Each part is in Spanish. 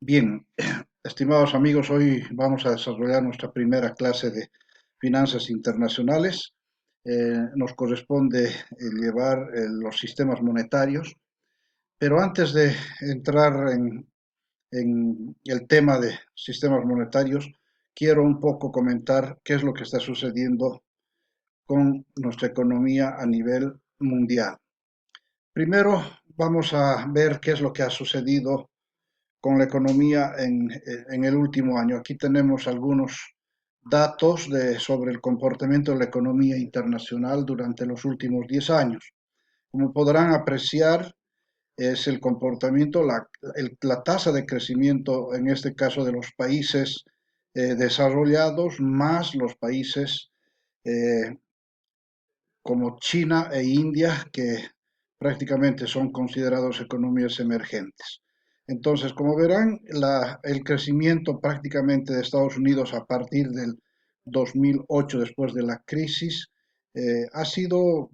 Bien, estimados amigos, hoy vamos a desarrollar nuestra primera clase de finanzas internacionales. Nos corresponde llevar los sistemas monetarios, pero antes de entrar en el tema de sistemas monetarios, quiero un poco comentar qué es lo que está sucediendo con nuestra economía a nivel mundial. Primero, vamos a ver qué es lo que ha sucedido con la economía en el último año. Aquí tenemos algunos datos sobre el comportamiento de la economía internacional durante los últimos 10 años. Como podrán apreciar, es el comportamiento, la tasa de crecimiento, en este caso de los países desarrollados, más los países eh, como China e India, que prácticamente son considerados economías emergentes. Entonces, como verán, el crecimiento prácticamente de Estados Unidos a partir del 2008, después de la crisis, ha sido,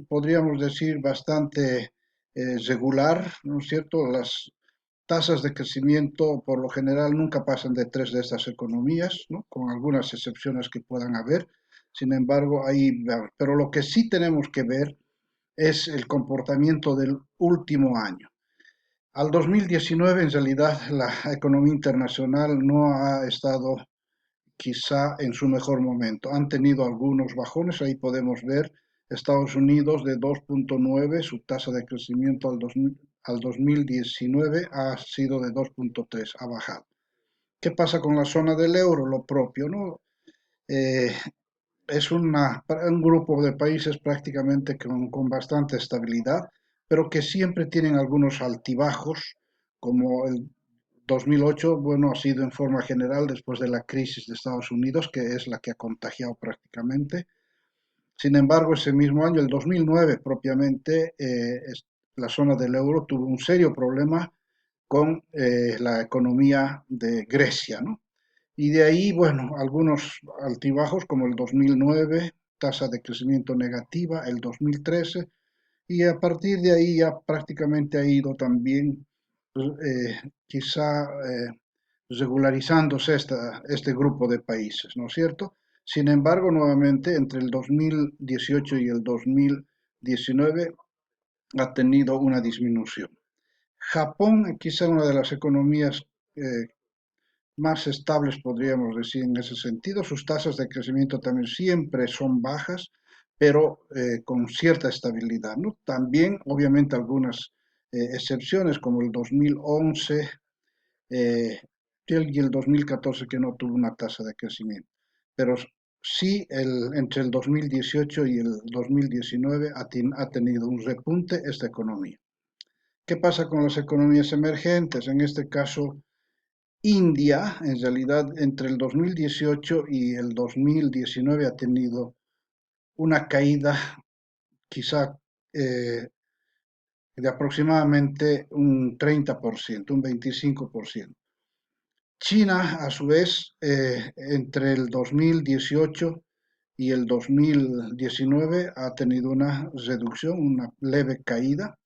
podríamos decir, bastante regular, ¿no es cierto? Las tasas de crecimiento por lo general nunca pasan de tres de estas economías, ¿no? Con algunas excepciones que puedan haber. Sin embargo, pero lo que sí tenemos que ver es el comportamiento del último año. Al 2019, en realidad, la economía internacional no ha estado quizá en su mejor momento. Han tenido algunos bajones, ahí podemos ver Estados Unidos de 2.9, su tasa de crecimiento al 2019 ha sido de 2.3, ha bajado. ¿Qué pasa con la zona del euro? Lo propio, ¿no? Eh, es un grupo de países prácticamente con bastante estabilidad, pero que siempre tienen algunos altibajos, como el 2008, bueno, ha sido en forma general después de la crisis de Estados Unidos, que es la que ha contagiado prácticamente. Sin embargo, ese mismo año, el 2009 propiamente, la zona del euro tuvo un serio problema con la economía de Grecia, ¿no? Y de ahí, bueno, algunos altibajos como el 2009, tasa de crecimiento negativa, el 2013, y a partir de ahí ya prácticamente ha ido también quizá regularizándose este grupo de países, ¿no es cierto? Sin embargo, nuevamente, entre el 2018 y el 2019 ha tenido una disminución. Japón, quizá una de las economías eh, más estables, podríamos decir, en ese sentido. Sus tasas de crecimiento también siempre son bajas, pero con cierta estabilidad, ¿no? También, obviamente, algunas excepciones, como el 2011 eh, y el 2014, que no tuvo una tasa de crecimiento. Pero sí, entre el 2018 y el 2019 ha tenido un repunte esta economía. ¿Qué pasa con las economías emergentes? En este caso, India, en realidad, entre el 2018 y el 2019 ha tenido una caída quizá eh, de aproximadamente un 30%, un 25%. China, a su vez, entre el 2018 y el 2019 ha tenido una reducción, una leve caída,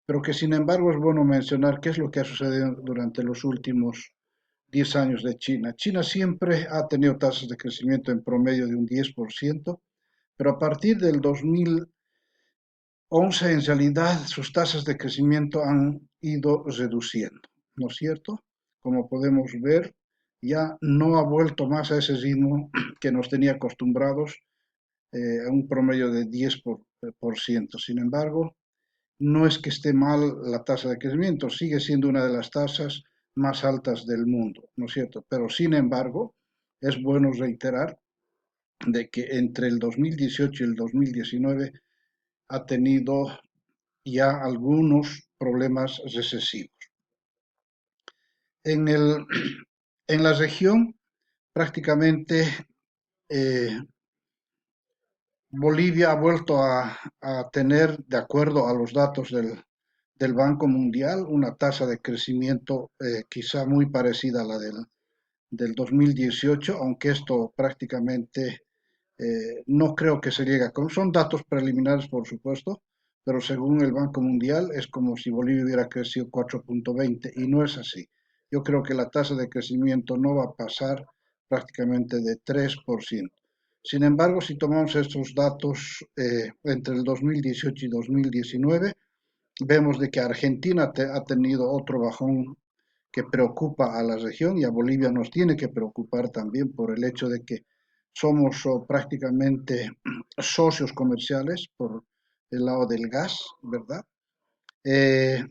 pero que sin embargo es bueno mencionar qué es lo que ha sucedido durante los últimos 10 años de China. China siempre ha tenido tasas de crecimiento en promedio de un 10%, pero a partir del 2011 en realidad sus tasas de crecimiento han ido reduciendo, ¿no es cierto? Como podemos ver, ya no ha vuelto más a ese ritmo que nos tenía acostumbrados a un promedio de 10%. Sin embargo, no es que esté mal la tasa de crecimiento, sigue siendo una de las tasas más altas del mundo, ¿no es cierto? Pero sin embargo, es bueno reiterar de que entre el 2018 y el 2019 ha tenido ya algunos problemas recesivos. En, el, en la región, prácticamente eh, Bolivia ha vuelto a tener, de acuerdo a los datos del Banco Mundial, una tasa de crecimiento quizá muy parecida a la del 2018, aunque esto prácticamente no creo que se llegue a... Son datos preliminares, por supuesto, pero según el Banco Mundial es como si Bolivia hubiera crecido 4.20 y no es así. yo creo que la tasa de crecimiento no va a pasar prácticamente de 3%. Sin embargo, si tomamos estos datos entre el 2018 y 2019, vemos de que Argentina ha tenido otro bajón que preocupa a la región y a Bolivia nos tiene que preocupar también por el hecho de que somos prácticamente socios comerciales por el lado del gas, ¿verdad? Eh,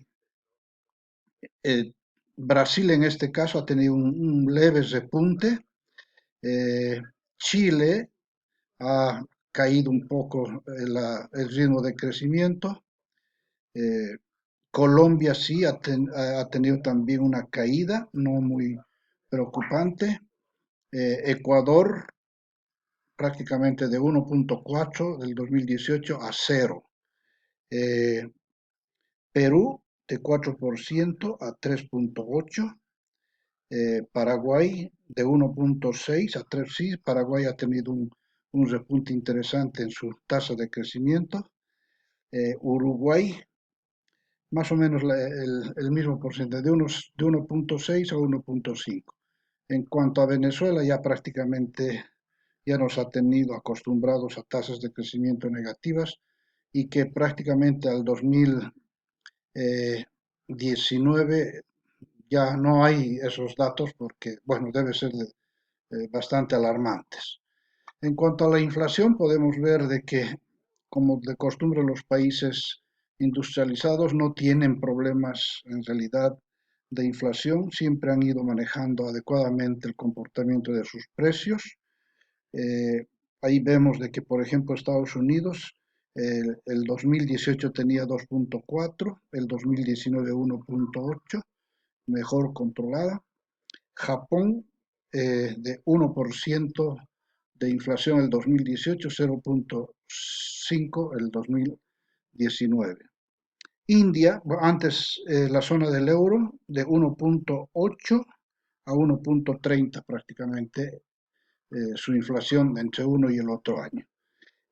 eh, Brasil en este caso ha tenido un leve repunte. Eh, Chile ha caído un poco el ritmo de crecimiento. Eh, Colombia sí ha tenido también una caída, no muy preocupante. Ecuador prácticamente de 1.4 del 2018 a cero. Eh, Perú de 4% a 3.8. Paraguay de 1.6 a 3. Sí, Paraguay ha tenido un repunte interesante en su tasa de crecimiento. Uruguay más o menos el mismo porcentaje, de 1.6 a 1.5. En cuanto a Venezuela, ya prácticamente ya nos ha tenido acostumbrados a tasas de crecimiento negativas y que prácticamente al 2019 ya no hay esos datos porque, bueno, debe ser bastante alarmantes. En cuanto a la inflación, podemos ver de que, como de costumbre, los países industrializados no tienen problemas en realidad de inflación, siempre han ido manejando adecuadamente el comportamiento de sus precios. Eh, Ahí vemos de que, por ejemplo, Estados Unidos el 2018 tenía 2.4, el 2019 1.8, mejor controlada. Japón de 1% de inflación el 2018, 0.5 el 2019. India, antes la zona del euro, de 1.8 a 1.30 prácticamente su inflación entre uno y el otro año.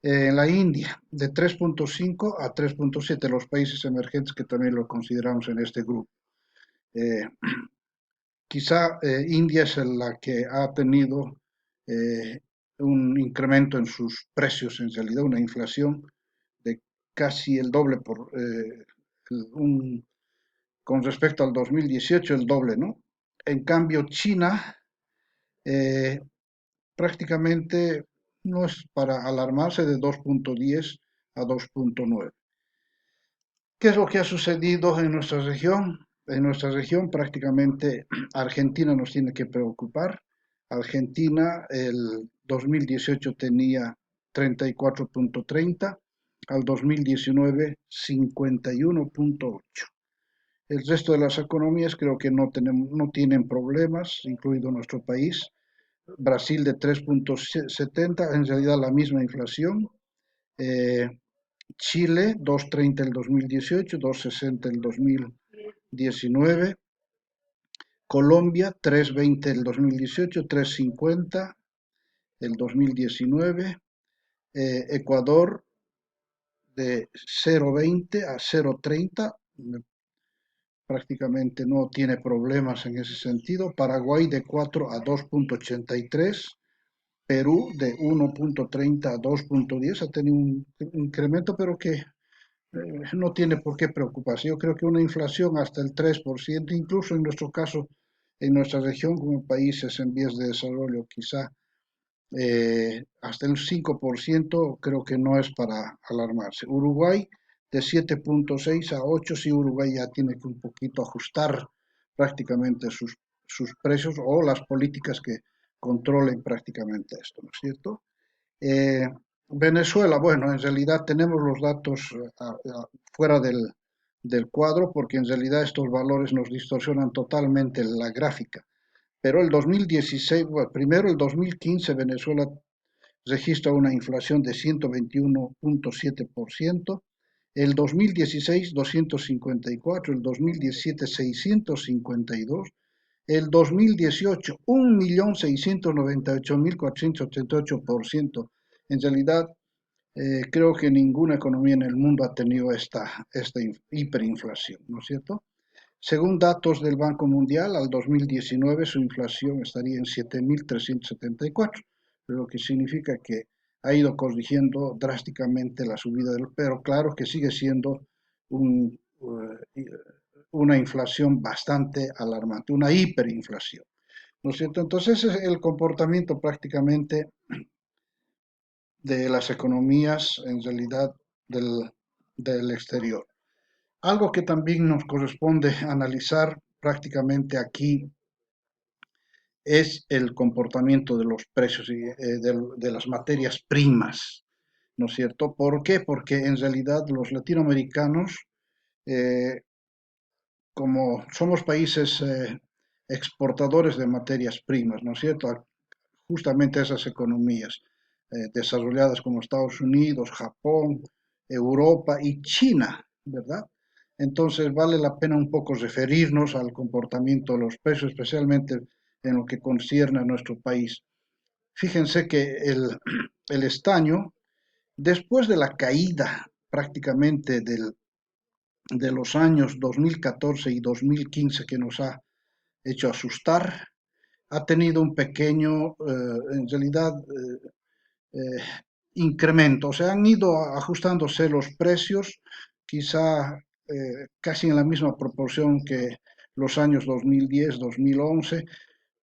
En la India, de 3.5 a 3.7, los países emergentes que también lo consideramos en este grupo. Eh, Quizá India es la que ha tenido eh, un incremento en sus precios, en realidad una inflación de casi el doble un, con respecto al 2018, el doble, ¿no? En cambio, China eh, prácticamente no es para alarmarse de 2.10 a 2.9. ¿Qué es lo que ha sucedido en nuestra región? En nuestra región prácticamente Argentina nos tiene que preocupar. Argentina el 2018 tenía 34.30, al 2019 51.8. El resto de las economías creo que no tienen problemas, incluido nuestro país. Brasil de 3.70, en realidad la misma inflación. Eh, Chile, 2.30 el 2018, 2.60 el 2019. Colombia, 3.20 el 2018, 3.50 el 2019. Ecuador, de 0.20 a 0.30, prácticamente no tiene problemas en ese sentido. Paraguay, de 4 a 2.83. Perú, de 1.30 a 2.10, ha tenido un incremento, pero que no tiene por qué preocuparse. Yo creo que una inflación hasta el 3%, incluso en nuestro caso, en nuestra región como países en vías de desarrollo, quizá hasta el 5%, creo que no es para alarmarse. Uruguay de 7.6 a 8, sí, Uruguay ya tiene que un poquito ajustar prácticamente sus precios o las políticas que controlen prácticamente esto, ¿no es cierto? Eh, Venezuela, bueno, en realidad tenemos los datos fuera del cuadro porque en realidad estos valores nos distorsionan totalmente la gráfica. Pero el 2016, bueno, primero el 2015 Venezuela registra una inflación de 121.7%, el 2016 254, el 2017 652, el 2018 1.698.488%. En realidad, creo que ninguna economía en el mundo ha tenido esta hiperinflación, ¿no es cierto? Según datos del Banco Mundial, al 2019 su inflación estaría en 7.374, lo que significa que ha ido corrigiendo drásticamente la subida del, pero claro que sigue siendo un, una inflación bastante alarmante, una hiperinflación, ¿no es cierto? Entonces ese es el comportamiento prácticamente de las economías en realidad del exterior. Algo que también nos corresponde analizar prácticamente aquí es el comportamiento de los precios y de las materias primas, ¿no es cierto? ¿Por qué? Porque en realidad los latinoamericanos, eh, como somos países exportadores de materias primas, ¿no es cierto? Justamente esas economías desarrolladas como Estados Unidos, Japón, Europa y China, ¿verdad? Entonces vale la pena un poco referirnos al comportamiento de los precios, especialmente en lo que concierne a nuestro país. Fíjense que el estaño, después de la caída prácticamente de los años 2014 y 2015 que nos ha hecho asustar, ha tenido un pequeño, en realidad, eh, incremento. O sea, han ido ajustándose los precios, quizá casi en la misma proporción que los años 2010, 2011,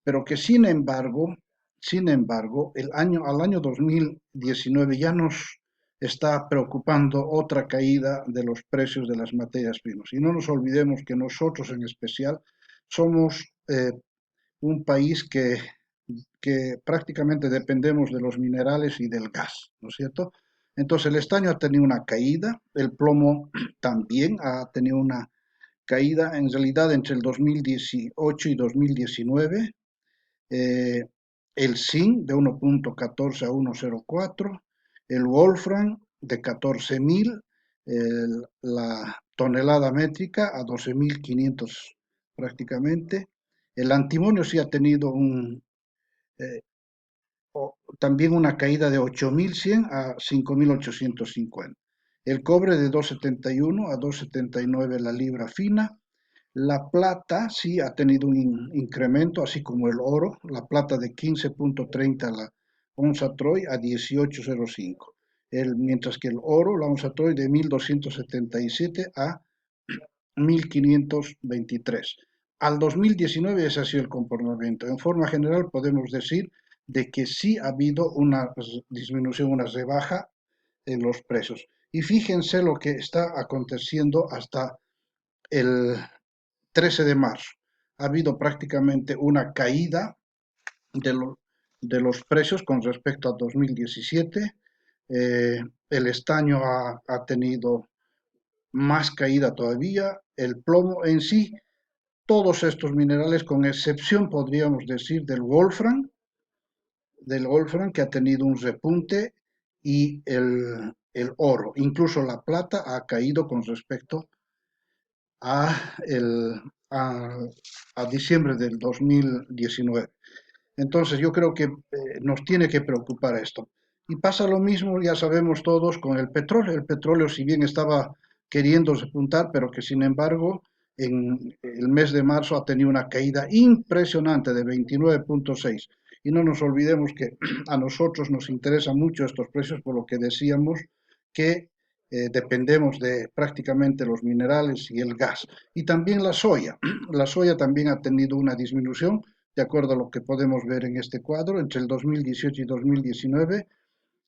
pero que sin embargo, al año 2019 ya nos está preocupando otra caída de los precios de las materias primas. Y no nos olvidemos que nosotros en especial somos un país que prácticamente dependemos de los minerales y del gas, ¿no es cierto? Entonces el estaño ha tenido una caída, el plomo también ha tenido una caída, en realidad entre el 2018 y 2019, eh, el zinc de 1.14 a 1.04, el wolfram de 14.000, la tonelada métrica a 12.500 prácticamente. El antimonio sí ha tenido eh, también una caída de 8.100 a 5.850. El cobre de 2.71 a 2.79 la libra fina. La plata sí ha tenido un incremento, así como el oro. La plata de 15.30 la onza Troy a 18.05. Mientras que el oro, la onza Troy de 1.277 a 1.523. Al 2019 ese ha sido el comportamiento. En forma general podemos decir de que sí ha habido una disminución, una rebaja en los precios. Y fíjense lo que está aconteciendo hasta el 13 de marzo. Ha habido prácticamente una caída de, lo, de los precios con respecto a 2017. El estaño ha tenido más caída todavía. El plomo en sí, todos estos minerales, con excepción, podríamos decir, del Wolfram que ha tenido un repunte, y el oro. Incluso la plata ha caído con respecto a, el, a, a diciembre del 2019. Entonces yo creo que nos tiene que preocupar esto. Y pasa lo mismo, ya sabemos todos, con el petróleo. El petróleo, si bien estaba queriendo repuntar, pero que sin embargo en el mes de marzo ha tenido una caída impresionante de 29.6. Y no nos olvidemos que a nosotros nos interesan mucho estos precios, por lo que decíamos que dependemos de prácticamente los minerales y el gas. Y también la soya. La soya también ha tenido una disminución, de acuerdo a lo que podemos ver en este cuadro, entre el 2018 y 2019,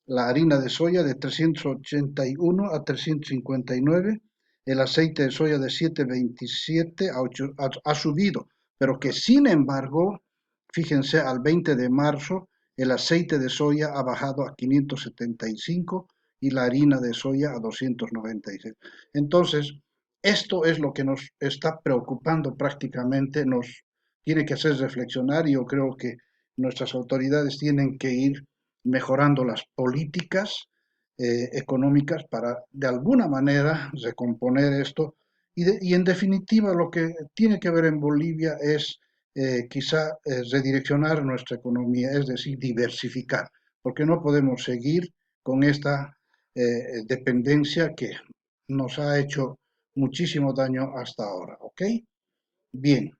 la harina de soya de 381 a 359, el aceite de soya de 727 a 8, ha subido, pero que sin embargo, fíjense, al 20 de marzo, el aceite de soya ha bajado a 575 y la harina de soya a 296. Entonces, esto es lo que nos está preocupando prácticamente, nos tiene que hacer reflexionar, y yo creo que nuestras autoridades tienen que ir mejorando las políticas económicas para de alguna manera recomponer esto. Y en definitiva lo que tiene que ver en Bolivia es quizá redireccionar nuestra economía, es decir, diversificar, porque no podemos seguir con esta dependencia que nos ha hecho muchísimo daño hasta ahora, ¿ok? Bien,